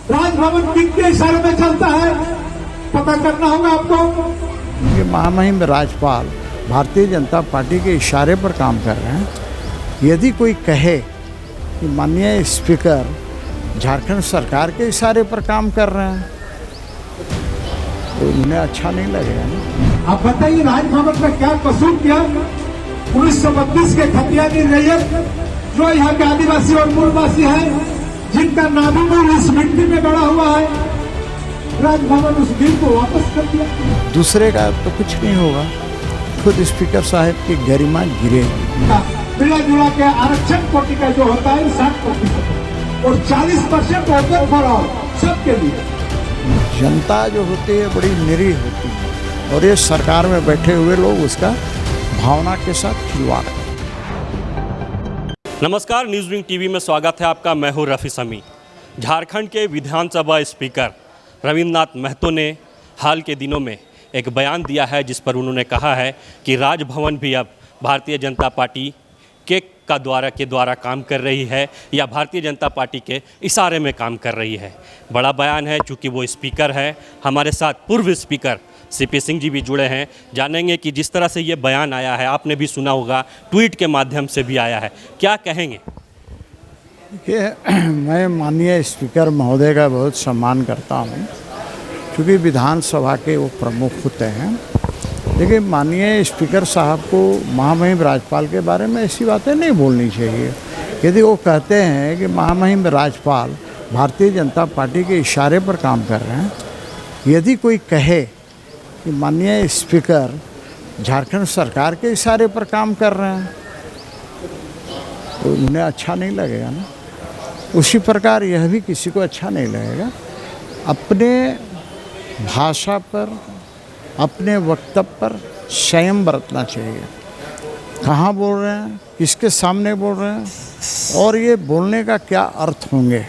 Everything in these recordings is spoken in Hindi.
राजभवन किसके इशारे में चलता है, पता करना होगा आपको। ये महामहिम राज्यपाल भारतीय जनता पार्टी के इशारे पर काम कर रहे हैं। यदि कोई कहे कि माननीय स्पीकर झारखंड सरकार के इशारे पर काम कर रहे हैं तो उन्हें अच्छा नहीं लगेगा ना। आप बताइए राजभवन में क्या कसूर किया। 1932 के खतिया की रैयत जो यहाँ के आदिवासी और मूलवासी हैं, जिनका नाभिमूल इस मिट्टी में गड़ा हुआ है, राजभवन उस बिल को वापस कर दिया। दूसरे का तो कुछ नहीं होगा, खुद स्पीकर साहब की गरिमा गिरेगी। मिला जुला के आरक्षण कोटि का जो होता है 60% और 40% वोटर फॉर ऑल सबके लिए। जनता जो होती है बड़ी निरीह होती है और ये सरकार में बैठे हुए लोग उसका भावना के साथ खिलवाड़ करते हैं। नमस्कार, न्यूज़ विंग टीवी में स्वागत है आपका। मैं हूं रफ़ी समी। झारखंड के विधानसभा स्पीकर रविन्द्रनाथ महतो ने हाल के दिनों में एक बयान दिया है जिस पर उन्होंने कहा है कि राजभवन भी अब भारतीय जनता पार्टी के द्वारा काम कर रही है या भारतीय जनता पार्टी के इशारे में काम कर रही है। बड़ा बयान है, चूँकि वो स्पीकर है। हमारे साथ पूर्व स्पीकर सीपी सिंह जी भी जुड़े हैं। जानेंगे कि जिस तरह से ये बयान आया है, आपने भी सुना होगा, ट्वीट के माध्यम से भी आया है, क्या कहेंगे? देखिए, मैं माननीय स्पीकर महोदय का बहुत सम्मान करता हूँ क्योंकि विधानसभा के वो प्रमुख होते हैं। लेकिन माननीय स्पीकर साहब को महामहिम राज्यपाल के बारे में ऐसी बातें नहीं बोलनी चाहिए। यदि वो कहते हैं कि महामहिम राज्यपाल भारतीय जनता पार्टी के इशारे पर काम कर रहे हैं, यदि कोई कहे कि माननीय स्पीकर झारखंड सरकार के इशारे पर काम कर रहे हैं तो उन्हें अच्छा नहीं लगेगा ना। उसी प्रकार यह भी किसी को अच्छा नहीं लगेगा। अपने भाषा पर, अपने वक्तव्य पर संयम बरतना चाहिए। कहाँ बोल रहे हैं, किसके सामने बोल रहे हैं और ये बोलने का क्या अर्थ होंगे।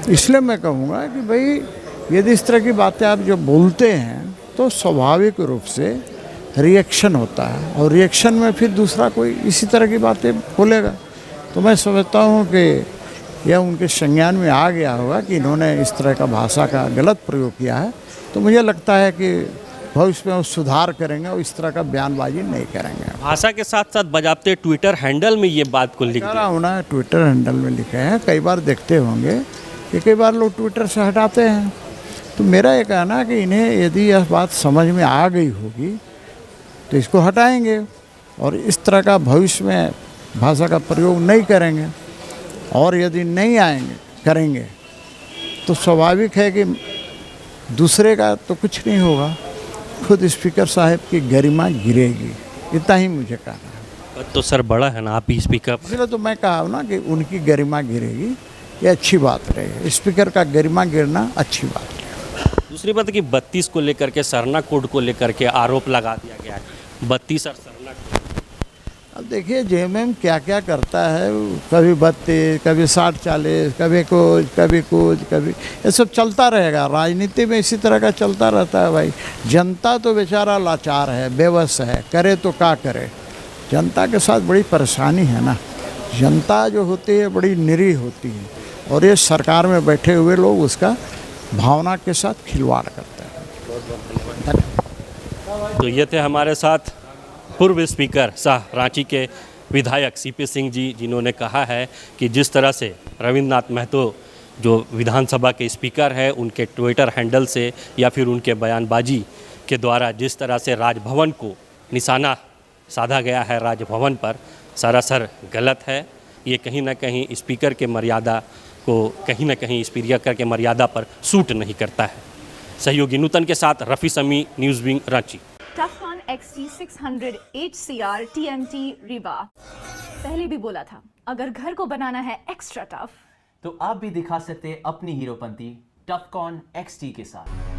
इसलिए मैं कहूँगा कि भाई यदि इस तरह की बातें आप जो बोलते हैं तो स्वाभाविक रूप से रिएक्शन होता है और रिएक्शन में फिर दूसरा कोई इसी तरह की बातें बोलेगा। तो मैं समझता हूँ कि यह उनके संज्ञान में आ गया होगा कि इन्होंने इस तरह का भाषा का गलत प्रयोग किया है। तो मुझे लगता है कि भविष्य में वो सुधार करेंगे और इस तरह का बयानबाजी नहीं करेंगे। भाषा के साथ साथ बजाते ट्विटर हैंडल में ये बात को लिख दिया होना, ट्विटर हैंडल में लिखे हैं। कई बार देखते होंगे कि कई बार लोग ट्विटर से हटाते हैं। तो मेरा ये कहना है कि इन्हें यदि यह बात समझ में आ गई होगी तो इसको हटाएंगे और इस तरह का भविष्य में भाषा का प्रयोग नहीं करेंगे। और यदि नहीं करेंगे तो स्वाभाविक है कि दूसरे का तो कुछ नहीं होगा, खुद स्पीकर साहब की गरिमा गिरेगी। इतना ही मुझे कहना है। तो सर बड़ा है ना, आप ही स्पीकर, इसलिए तो मैं कहा ना कि उनकी गरिमा गिरेगी, ये अच्छी बात रही। स्पीकर का गरिमा गिरना अच्छी बात है। दूसरी बात है कि 32 को लेकर के, सरना कोड को लेकर के आरोप लगा दिया गया है। 32 और सरना कोड। अब देखिए जेएमएम क्या क्या करता है, कभी 32, कभी 60-40, कभी कभी ये सब चलता रहेगा। राजनीति में इसी तरह का चलता रहता है भाई। जनता तो बेचारा लाचार है, बेबस है, करे तो क्या करे। जनता के साथ बड़ी परेशानी है ना। जनता जो होती है बड़ी निरीह होती है और ये सरकार में बैठे हुए लोग उसका भावना के साथ खिलवाड़ करते हैं। तो ये थे हमारे साथ पूर्व स्पीकर सह रांची के विधायक सीपी सिंह जी, जिन्होंने कहा है कि जिस तरह से रविन्द्रनाथ महतो जो विधानसभा के स्पीकर है, उनके ट्विटर हैंडल से या फिर उनके बयानबाजी के द्वारा जिस तरह से राजभवन को निशाना साधा गया है, राजभवन पर सरासर गलत है। ये कहीं ना कहीं स्पीकर के मर्यादा को, कहीं ना कहीं स्पीकर के मर्यादा पर सूट नहीं करता है। सहयोगी नूतन के साथ रफ़ी समी, news wing Ranchi. टफकॉन XT 600 HCR TMT Riva. पहले भी बोला था, अगर घर को बनाना है एक्स्ट्रा टफ तो आप भी दिखा सकते हैं अपनी हीरोपंती टफकॉन XT के साथ।